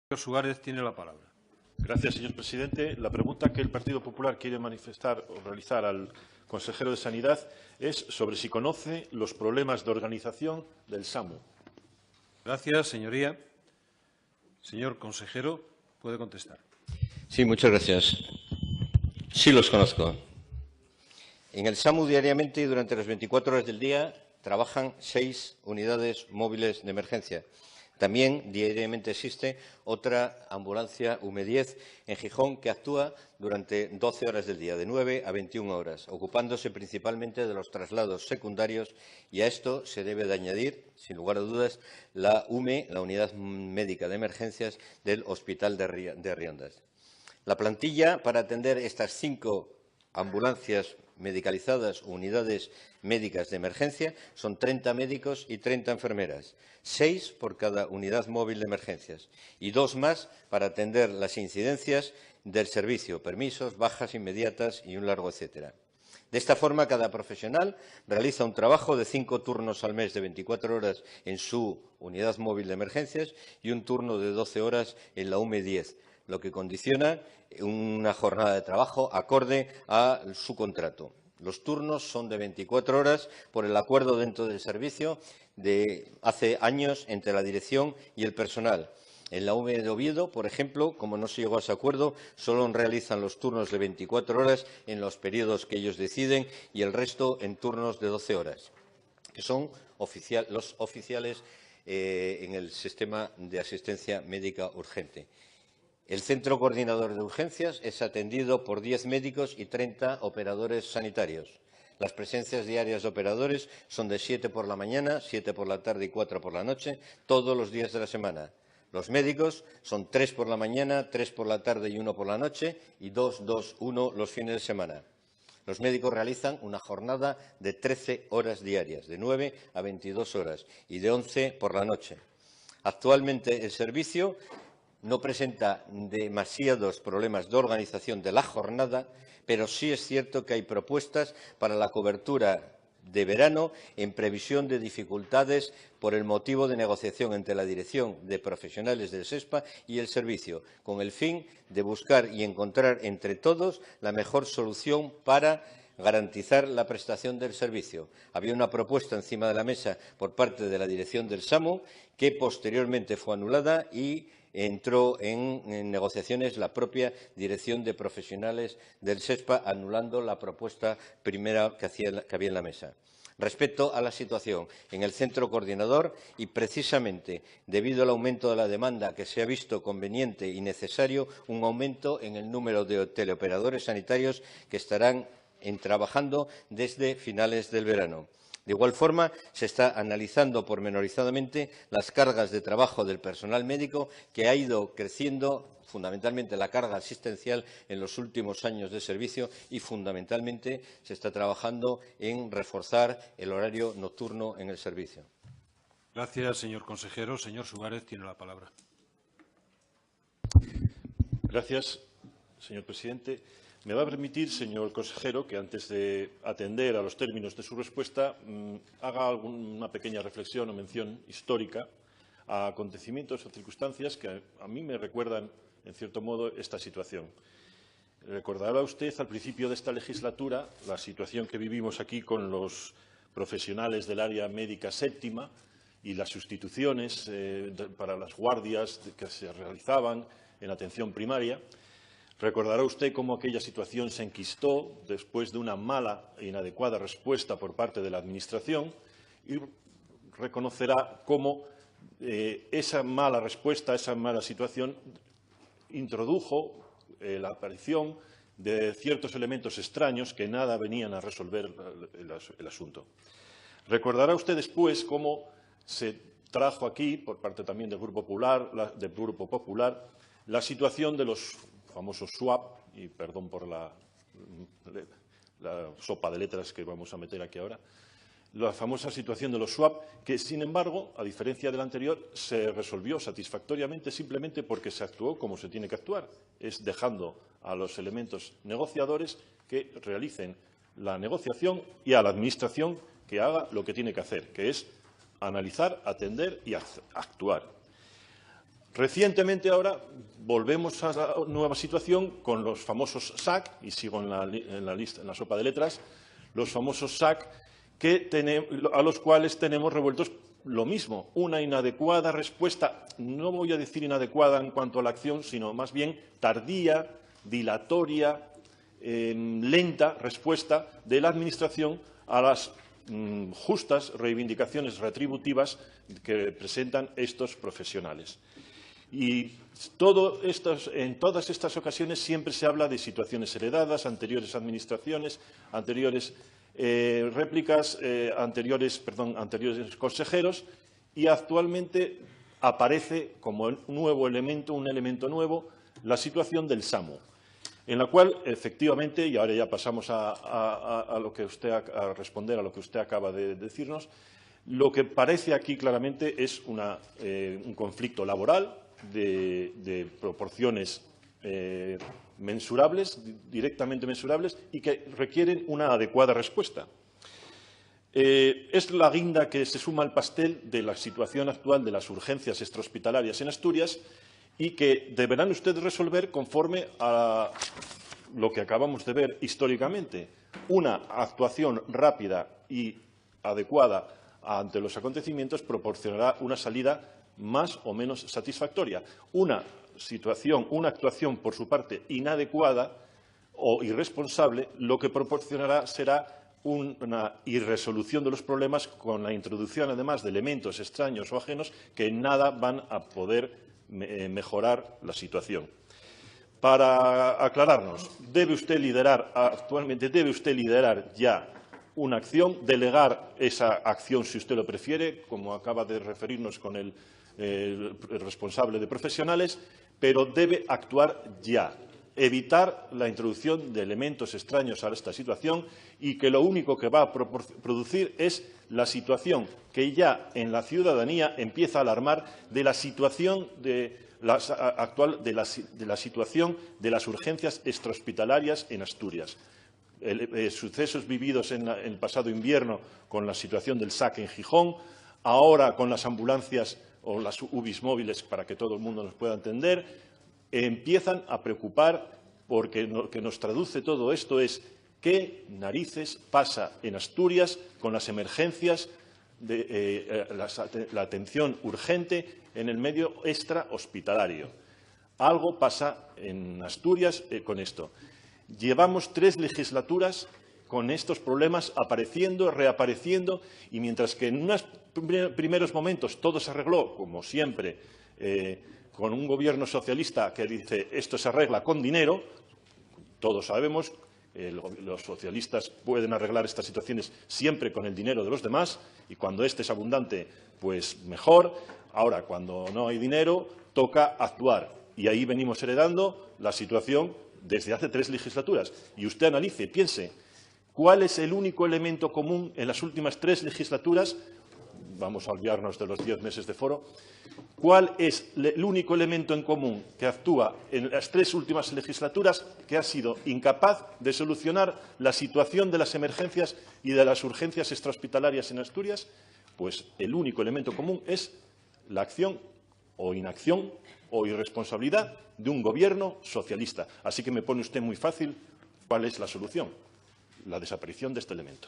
Señor Suárez tiene la palabra. Gracias, señor presidente. La pregunta que el Partido Popular quiere manifestar o realizar al consejero de Sanidad es sobre si conoce los problemas de organización del SAMU. Gracias, señoría. Señor consejero, puede contestar. Sí, muchas gracias. Sí los conozco. En el SAMU diariamente y durante las 24 horas del día trabajan 6 unidades móviles de emergencia. También diariamente existe otra ambulancia UME10 en Gijón que actúa durante 12 horas del día, de 9 a 21 horas, ocupándose principalmente de los traslados secundarios, y a esto se debe de añadir, sin lugar a dudas, la UME, la Unidad Médica de Emergencias del Hospital de Riondas. La plantilla para atender estas 5 ambulancias medicalizadas, unidades médicas de emergencia, son 30 médicos y 30 enfermeras, 6 por cada unidad móvil de emergencias y 2 más para atender las incidencias del servicio, permisos, bajas inmediatas y un largo etcétera. De esta forma, cada profesional realiza un trabajo de 5 turnos al mes de 24 horas en su unidad móvil de emergencias y un turno de 12 horas en la UME10, lo que condiciona una jornada de trabajo acorde a su contrato. Los turnos son de 24 horas por el acuerdo dentro del servicio de hace años entre la dirección y el personal. En la UME de Oviedo, por ejemplo, como no se llegó a ese acuerdo, solo realizan los turnos de 24 horas en los periodos que ellos deciden y el resto en turnos de 12 horas, que son los oficiales en el sistema de asistencia médica urgente. El Centro Coordinador de Urgencias es atendido por 10 médicos y 30 operadores sanitarios. Las presencias diarias de operadores son de 7 por la mañana, 7 por la tarde y 4 por la noche, todos los días de la semana. Los médicos son 3 por la mañana, 3 por la tarde y 1 por la noche, y 2, 2, 1 los fines de semana. Los médicos realizan una jornada de 13 horas diarias, de 9 a 22 horas, y de 11 por la noche. Actualmente el servicio no presenta demasiados problemas de organización de la jornada, pero sí es cierto que hay propuestas para la cobertura de verano en previsión de dificultades por el motivo de negociación entre la Dirección de Profesionales del SESPA y el servicio, con el fin de buscar y encontrar entre todos la mejor solución para garantizar la prestación del servicio. Había una propuesta encima de la mesa por parte de la dirección del SAMU que posteriormente fue anulada y entró en negociaciones la propia Dirección de Profesionales del SESPA, anulando la propuesta primera que había en la mesa. Respecto a la situación en el centro coordinador, y precisamente debido al aumento de la demanda que se ha visto conveniente y necesario, un aumento en el número de teleoperadores sanitarios que estarán trabajando desde finales del verano. De igual forma, se está analizando pormenorizadamente las cargas de trabajo del personal médico, que ha ido creciendo, fundamentalmente la carga asistencial en los últimos años de servicio, y fundamentalmente se está trabajando en reforzar el horario nocturno en el servicio. Gracias, señor consejero. Señor Suárez tiene la palabra. Gracias, señor presidente. Me va a permitir, señor consejero, que antes de atender a los términos de su respuesta haga una pequeña reflexión o mención histórica a acontecimientos o circunstancias que a mí me recuerdan, en cierto modo, esta situación. Recordará usted al principio de esta legislatura la situación que vivimos aquí con los profesionales del área médica séptima y las sustituciones para las guardias que se realizaban en atención primaria. Recordará usted cómo aquella situación se enquistó después de una mala e inadecuada respuesta por parte de la Administración, y reconocerá cómo esa mala respuesta, esa mala situación introdujo la aparición de ciertos elementos extraños que nada venían a resolver el asunto. Recordará usted después cómo se trajo aquí, por parte también del Grupo Popular, la situación de los famosos swap, y perdón por la sopa de letras que vamos a meter aquí ahora, la famosa situación de los swap, que, sin embargo, a diferencia del anterior, se resolvió satisfactoriamente simplemente porque se actuó como se tiene que actuar, es dejando a los elementos negociadores que realicen la negociación y a la Administración que haga lo que tiene que hacer, que es analizar, atender y actuar. Recientemente ahora volvemos a la nueva situación con los famosos SAC, y sigo en la lista, en la sopa de letras, los famosos SAC a los cuales tenemos revueltos lo mismo, una inadecuada respuesta, no voy a decir inadecuada en cuanto a la acción, sino más bien tardía, dilatoria, lenta respuesta de la Administración a las justas reivindicaciones retributivas que presentan estos profesionales. Y en todas estas ocasiones siempre se habla de situaciones heredadas, anteriores administraciones, anteriores réplicas, anteriores consejeros, y actualmente aparece como un elemento nuevo, la situación del SAMU, en la cual, efectivamente, y ahora ya pasamos a responder a lo que usted acaba de decirnos, lo que parece aquí claramente es un conflicto laboral de proporciones mensurables, directamente mensurables, y que requieren una adecuada respuesta. Es la guinda que se suma al pastel de la situación actual de las urgencias extrahospitalarias en Asturias y que deberán ustedes resolver conforme a lo que acabamos de ver históricamente. Una actuación rápida y adecuada ante los acontecimientos proporcionará una salida más o menos satisfactoria. Una actuación por su parte inadecuada o irresponsable, lo que proporcionará será una irresolución de los problemas con la introducción, además, de elementos extraños o ajenos que en nada van a poder mejorar la situación. Para aclararnos, actualmente debe usted liderar ya una acción, delegar esa acción, si usted lo prefiere, como acaba de referirnos con el responsable de profesionales, pero debe actuar ya, evitar la introducción de elementos extraños a esta situación y que lo único que va a producir es la situación que ya en la ciudadanía empieza a alarmar de la situación actual de la situación de las urgencias extrahospitalarias en Asturias. Sucesos vividos en el pasado invierno con la situación del SAC en Gijón, ahora con las ambulancias o las UBIs móviles, para que todo el mundo nos pueda entender, empiezan a preocupar, porque lo que nos traduce todo esto es qué narices pasa en Asturias con las emergencias de la atención urgente en el medio extrahospitalario. Algo pasa en Asturias con esto. Llevamos 3 legislaturas con estos problemas apareciendo, reapareciendo, y mientras que en unos primeros momentos todo se arregló, como siempre, con un gobierno socialista que dice esto se arregla con dinero, todos sabemos, los socialistas pueden arreglar estas situaciones siempre con el dinero de los demás, y cuando este es abundante, pues mejor. Ahora, cuando no hay dinero, toca actuar, y ahí venimos heredando la situación desde hace 3 legislaturas. Y usted analice, piense, ¿cuál es el único elemento común en las últimas 3 legislaturas? Vamos a olvidarnos de los 10 meses de foro. ¿Cuál es el único elemento en común que actúa en las 3 últimas legislaturas que ha sido incapaz de solucionar la situación de las emergencias y de las urgencias extrahospitalarias en Asturias? Pues el único elemento común es la acción o inacción o irresponsabilidad de un gobierno socialista. Así que me pone usted muy fácil cuál es la solución: la desaparición de este elemento.